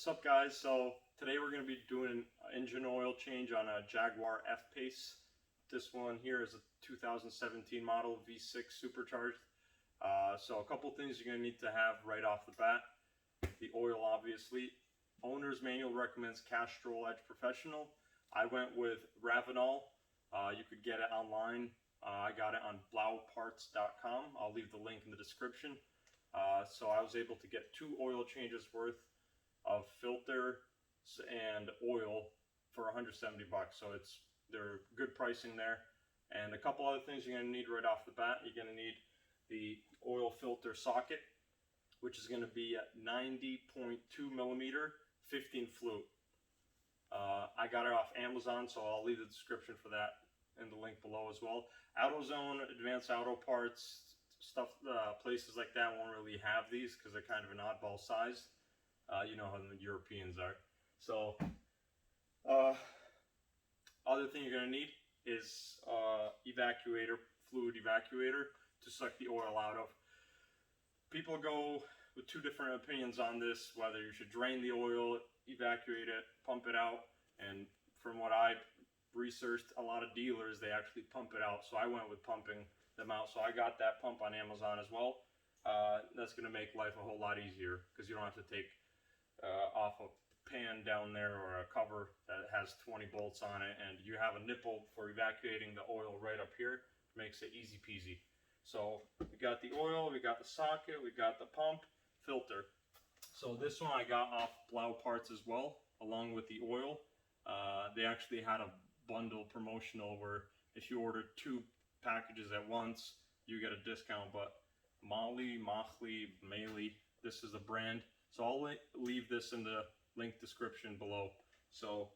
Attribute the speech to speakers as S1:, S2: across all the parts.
S1: What's up, guys? So today we're going to be doing an engine oil change on a Jaguar F-Pace. This one here is a 2017 model V6 supercharged. So a couple things you're going to need to have right off the bat. The oil, obviously. Owner's manual recommends Castrol Edge Professional. I went with Ravenol. You could get it online. I got it on blauparts.com. I'll leave the link in the description. So I was able to get 2 oil changes worth of filter and oil for 170 bucks. So they're good pricing there. And a couple other things you're going to need right off the bat. You're going to need the oil filter socket, which is going to be at 90.2 millimeter 15 flute. I got it off Amazon, so I'll leave the description for that in the link below as well. AutoZone, Advanced Auto Parts, stuff, places like that won't really have these because they're kind of an oddball size. You know how the Europeans are. So, other thing you're going to need is fluid evacuator to suck the oil out of. People go with 2 different opinions on this, whether you should drain the oil, evacuate it, pump it out. And from what I researched, a lot of dealers, they actually pump it out. So I went with pumping them out. So I got that pump on Amazon as well. That's going to make life a whole lot easier because you don't have to take off a pan down there or a cover that has 20 bolts on it, and you have a nipple for evacuating the oil right up here. Makes it easy peasy. So we got the oil, we got the socket, we got the pump, filter. So this one I got off Blau Parts as well, along with the oil. They actually had a bundle promotional where if you order 2 packages at once, you get a discount. But Mali, this is the brand. So I'll leave this in the link description below. So,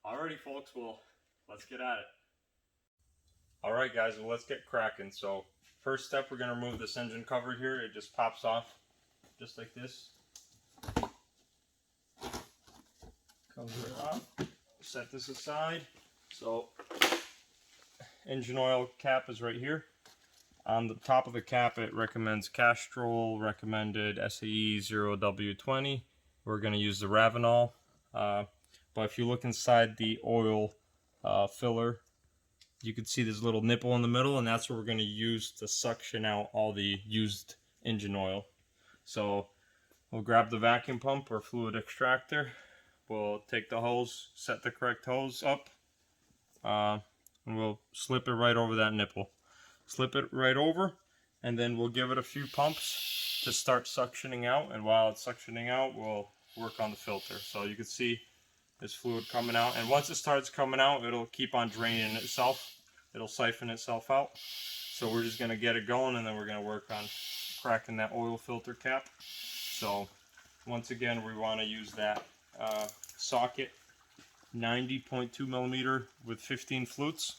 S1: alrighty folks, well, let's get at it. Alright guys, well let's get cracking. So, first step, we're going to remove this engine cover here. It just pops off, just like this. Comes right off. Set this aside. So, engine oil cap is right here. On the top of the cap, it recommends Castrol recommended SAE 0W20. We're going to use the Ravenol. But if you look inside the oil filler, you can see this little nipple in the middle, and that's what we're going to use to suction out all the used engine oil. So we'll grab the vacuum pump or fluid extractor. We'll take the hose, set the correct hose up, and we'll slip it right over that nipple. Slip it right over, and then we'll give it a few pumps to start suctioning out. And while it's suctioning out, we'll work on the filter. So you can see this fluid coming out, and once it starts coming out, it'll keep on draining itself. It'll siphon itself out. So we're just going to get it going, and then we're going to work on cracking that oil filter cap. So once again, we want to use that socket, 90.2 millimeter with 15 flutes.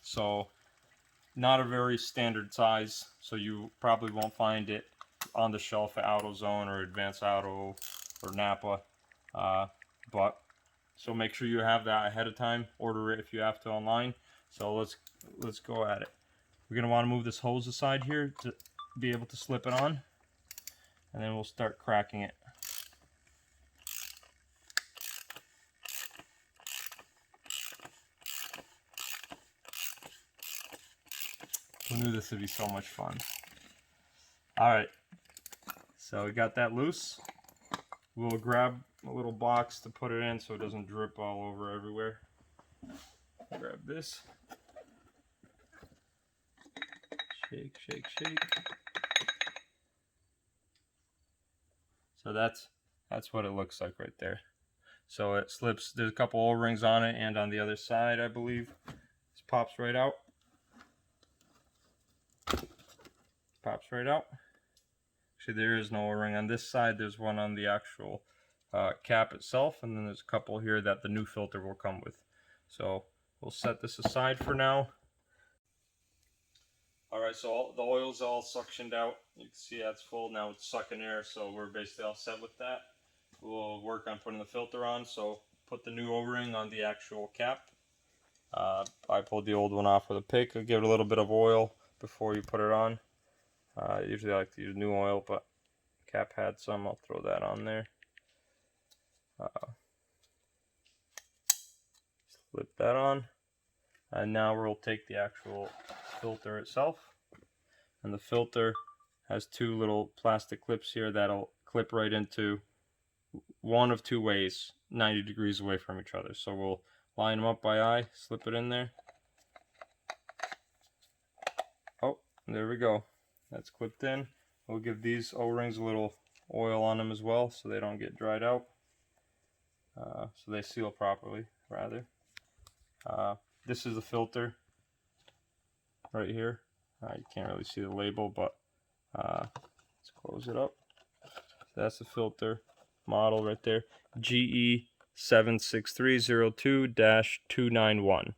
S1: So not a very standard size, so you probably won't find it on the shelf at AutoZone or Advanced Auto or Napa. So make sure you have that ahead of time. Order it if you have to online. So let's go at it. We're gonna want to move this hose aside here to be able to slip it on, and then we'll start cracking it. Who knew this would be so much fun? Alright, so we got that loose. We'll grab a little box to put it in so it doesn't drip all over everywhere. Grab this. Shake, shake, shake. So that's what it looks like right there. So it slips, there's a couple O-rings on it, and on the other side, I believe. This pops right out. Pops right out. Actually, there is no O-ring on this side. There's one on the actual cap itself, and then there's a couple here that the new filter will come with. So we'll set this aside for now. Alright, so the oil's all suctioned out. You can see that's full. Now it's sucking air, so we're basically all set with that. We'll work on putting the filter on. So put the new O-ring on the actual cap. I pulled the old one off with a pick. I'll give it a little bit of oil before you put it on. Usually I like to use new oil, but cap had some. I'll throw that on there. Flip that on, and now we'll take the actual filter itself, and the filter has two little plastic clips here that'll clip right into one of two ways, 90 degrees away from each other. So we'll line them up by eye, slip it in there. Oh, there we go. That's clipped in. We'll give these O-rings a little oil on them as well so they don't get dried out. So they seal properly, rather. This is the filter right here. You can't really see the label, but let's close it up. So that's the filter model right there, GE 76302-291.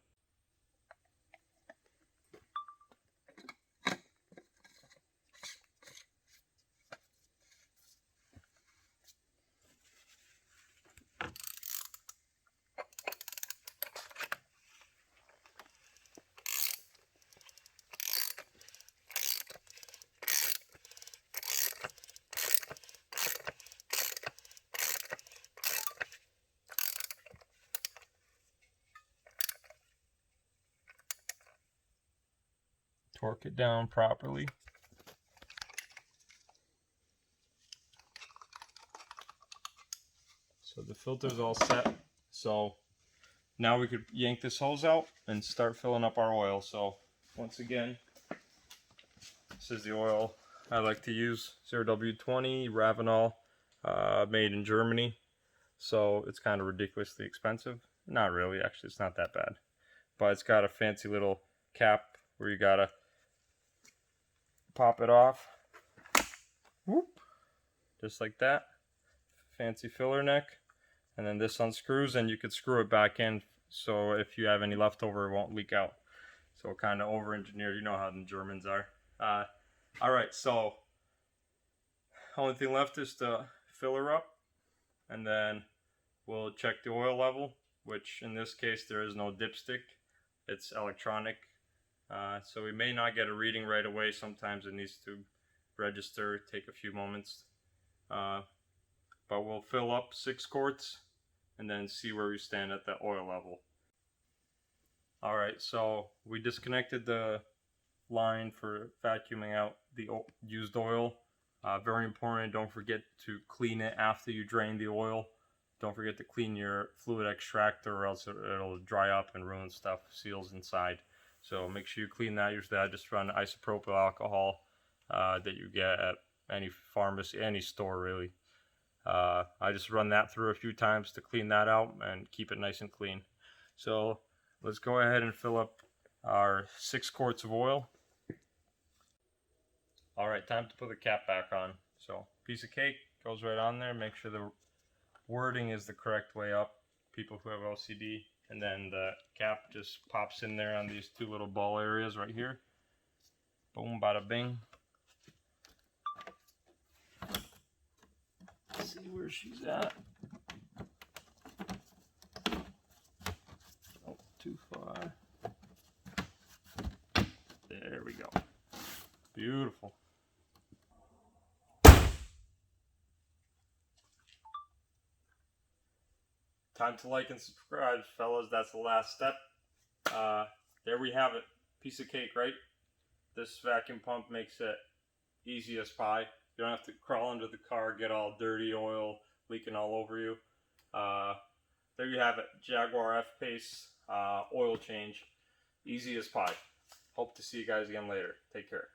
S1: Torque it down properly. So the filter's all set. So now we could yank this hose out and start filling up our oil. So once again, this is the oil I like to use, 0W20 Ravenol, made in Germany. So it's kind of ridiculously expensive. Not really, actually, it's not that bad. But it's got a fancy little cap where you gotta pop it off. Whoop. Just like that. Fancy filler neck. And then this unscrews and you could screw it back in so if you have any leftover it won't leak out. So kind of over-engineered. You know how the Germans are. Alright, so only thing left is to fill her up, and then we'll check the oil level, which in this case there is no dipstick. It's electronic. So we may not get a reading right away. Sometimes it needs to register, take a few moments. But we'll fill up 6 quarts and then see where we stand at the oil level. Alright, so we disconnected the line for vacuuming out the used oil. Very important, don't forget to clean it after you drain the oil. Don't forget to clean your fluid extractor or else it'll dry up and ruin stuff, seals inside. So make sure you clean that. Usually I just run isopropyl alcohol that you get at any pharmacy, any store really. I just run that through a few times to clean that out and keep it nice and clean. So let's go ahead and fill up our 6 quarts of oil. Alright, time to put the cap back on. So piece of cake goes right on there. Make sure the wording is the correct way up, people who have OCD. And then the cap just pops in there on these 2 little ball areas right here. Boom, bada bing. Let's see where she's at. Oh, too far. There we go. Beautiful. Time to like and subscribe, fellas. That's the last step. There we have it. Piece of cake, right? This vacuum pump makes it easy as pie. You don't have to crawl under the car, get all dirty, oil leaking all over you. There you have it. Jaguar F-Pace oil change. Easy as pie. Hope to see you guys again later. Take care.